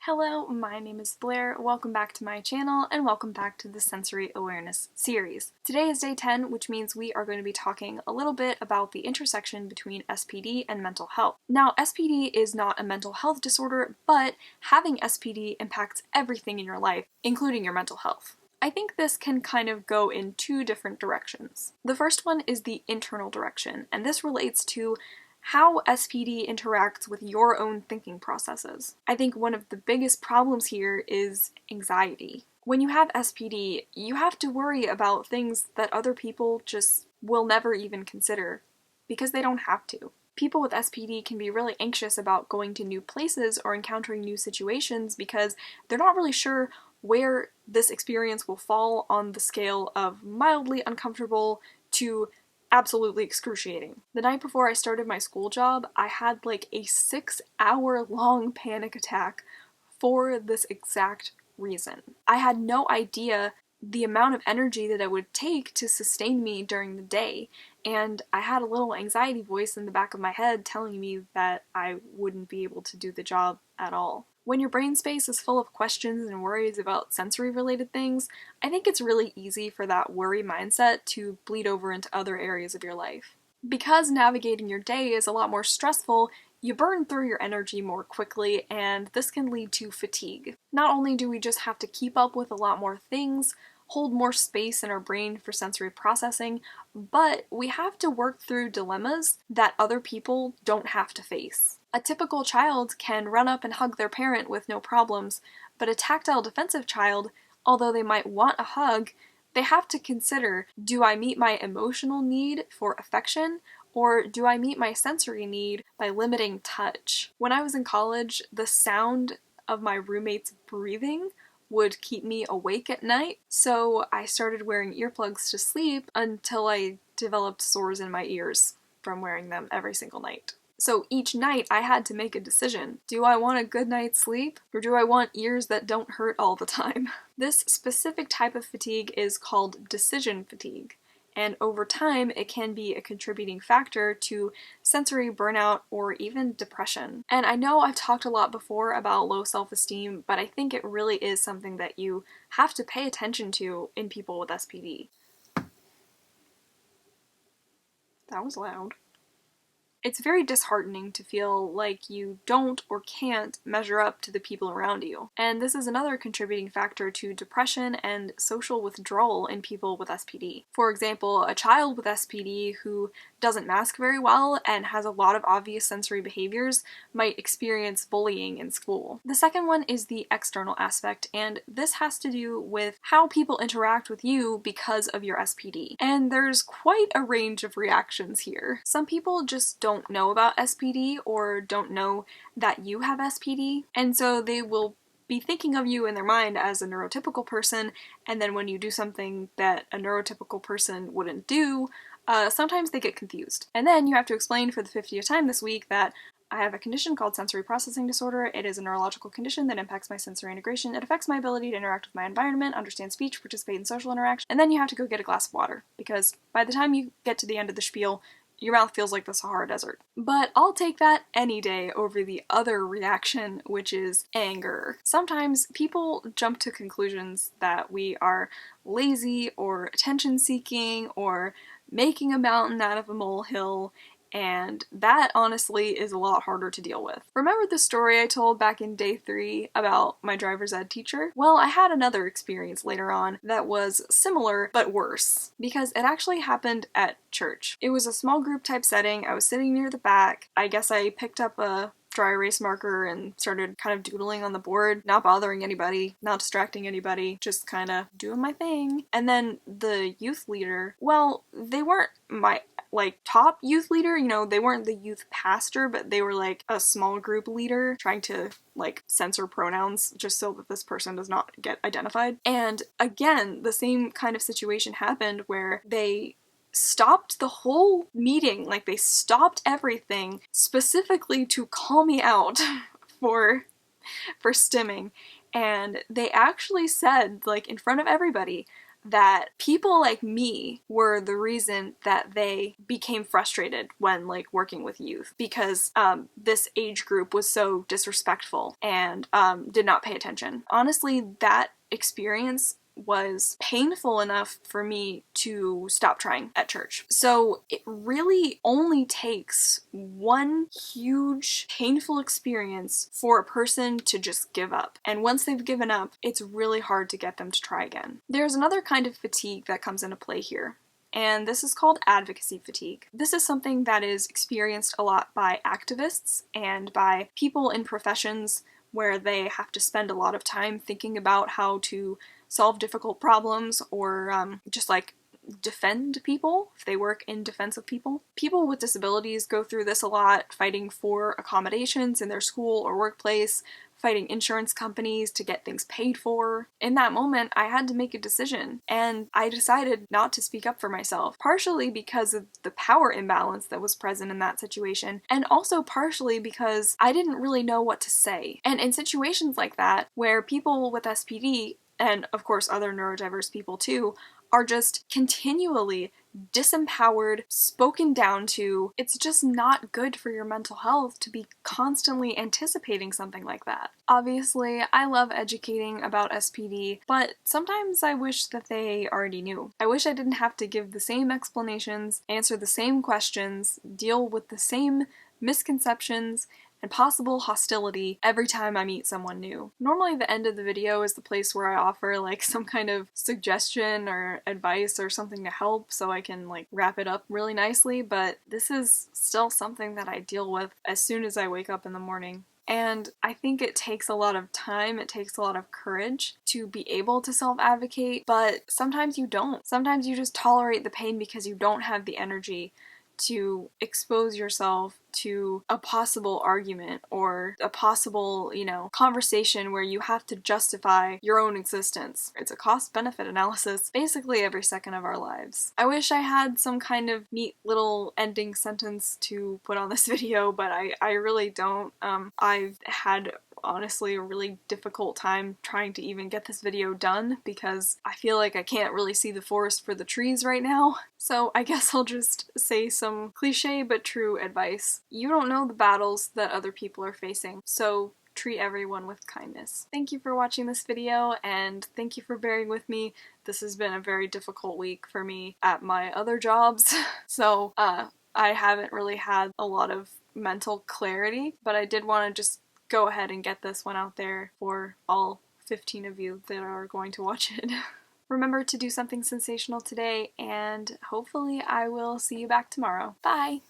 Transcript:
Hello, my name is Blair, welcome back to my channel, and welcome back to the Sensory Awareness series. Today is day 10, which means we are going to be talking a little bit about the intersection between SPD and mental health. Now, SPD is not a mental health disorder, but having SPD impacts everything in your life, including your mental health. I think this can kind of go in two different directions. The first one is the internal direction, and this relates to how SPD interacts with your own thinking processes. I think one of the biggest problems here is anxiety. When you have SPD, you have to worry about things that other people just will never even consider because they don't have to. People with SPD can be really anxious about going to new places or encountering new situations because they're not really sure where this experience will fall on the scale of mildly uncomfortable to absolutely excruciating. The night before I started my school job, I had like a 6-hour long panic attack for this exact reason. I had no idea the amount of energy that it would take to sustain me during the day, and I had a little anxiety voice in the back of my head telling me that I wouldn't be able to do the job at all. When your brain space is full of questions and worries about sensory-related things, I think it's really easy for that worry mindset to bleed over into other areas of your life. Because navigating your day is a lot more stressful, you burn through your energy more quickly, and this can lead to fatigue. Not only do we just have to keep up with a lot more things, hold more space in our brain for sensory processing, but we have to work through dilemmas that other people don't have to face. A typical child can run up and hug their parent with no problems, but a tactile defensive child, although they might want a hug, they have to consider, do I meet my emotional need for affection, or do I meet my sensory need by limiting touch? When I was in college, the sound of my roommate's breathing would keep me awake at night, so I started wearing earplugs to sleep until I developed sores in my ears from wearing them every single night. So each night I had to make a decision. Do I want a good night's sleep, or do I want ears that don't hurt all the time? This specific type of fatigue is called decision fatigue, and over time it can be a contributing factor to sensory burnout or even depression. And I know I've talked a lot before about low self-esteem, but I think it really is something that you have to pay attention to in people with SPD. That was loud. It's very disheartening to feel like you don't or can't measure up to the people around you. And this is another contributing factor to depression and social withdrawal in people with SPD. For example, a child with SPD who doesn't mask very well and has a lot of obvious sensory behaviors might experience bullying in school. The second one is the external aspect, and this has to do with how people interact with you because of your SPD. And there's quite a range of reactions here. Some people just don't know about SPD or don't know that you have SPD, and so they will be thinking of you in their mind as a neurotypical person, and then when you do something that a neurotypical person wouldn't do, sometimes they get confused. And then you have to explain for the 50th time this week that I have a condition called sensory processing disorder. It is a neurological condition that impacts my sensory integration. It affects my ability to interact with my environment, understand speech, participate in social interaction. And then you have to go get a glass of water, because by the time you get to the end of the spiel, your mouth feels like the Sahara Desert. But I'll take that any day over the other reaction, which is anger. Sometimes people jump to conclusions that we are lazy or attention-seeking or making a mountain out of a molehill, and that honestly is a lot harder to deal with. Remember the story I told back in day 3 about my driver's ed teacher? Well, I had another experience later on that was similar but worse, because it actually happened at church. It was a small group type setting. I was sitting near the back. I guess I picked up a dry erase marker and started kind of doodling on the board, not bothering anybody, not distracting anybody, just kind of doing my thing. And then the youth leader, well, they weren't my top youth leader, they weren't the youth pastor, but they were like a small group leader trying to censor pronouns just so that this person does not get identified. And again, the same kind of situation happened where they stopped the whole meeting, they stopped everything specifically to call me out for stimming. And they actually said, in front of everybody, that people like me were the reason that they became frustrated when like working with youth, because this age group was so disrespectful and did not pay attention. Honestly, that experience was painful enough for me to stop trying at church. So it really only takes one huge painful experience for a person to just give up. And once they've given up, it's really hard to get them to try again. There's another kind of fatigue that comes into play here, and this is called advocacy fatigue. This is something that is experienced a lot by activists and by people in professions where they have to spend a lot of time thinking about how to solve difficult problems or just like defend people if they work in defense of people. People with disabilities go through this a lot, fighting for accommodations in their school or workplace, fighting insurance companies to get things paid for. In that moment, I had to make a decision, and I decided not to speak up for myself, partially because of the power imbalance that was present in that situation, and also partially because I didn't really know what to say. And in situations like that, where people with SPD, and of course other neurodiverse people too, are just continually disempowered, spoken down to, it's just not good for your mental health to be constantly anticipating something like that. Obviously, I love educating about SPD, but sometimes I wish that they already knew. I wish I didn't have to give the same explanations, answer the same questions, deal with the same misconceptions and possible hostility every time I meet someone new. Normally the end of the video is the place where I offer like some kind of suggestion or advice or something to help so I can like wrap it up really nicely, but this is still something that I deal with as soon as I wake up in the morning. And I think it takes a lot of time, it takes a lot of courage to be able to self-advocate, but sometimes you don't. Sometimes you just tolerate the pain because you don't have the energy to expose yourself to a possible argument or a possible, conversation where you have to justify your own existence. It's a cost-benefit analysis basically every second of our lives. I wish I had some kind of neat little ending sentence to put on this video, but I really don't. I've had honestly a really difficult time trying to even get this video done because I feel like I can't really see the forest for the trees right now. So I guess I'll just say some cliche but true advice. You don't know the battles that other people are facing, so treat everyone with kindness. Thank you for watching this video, and thank you for bearing with me. This has been a very difficult week for me at my other jobs, so I haven't really had a lot of mental clarity, but I did want to just go ahead and get this one out there for all 15 of you that are going to watch it. Remember to do something sensational today, and hopefully I will see you back tomorrow. Bye!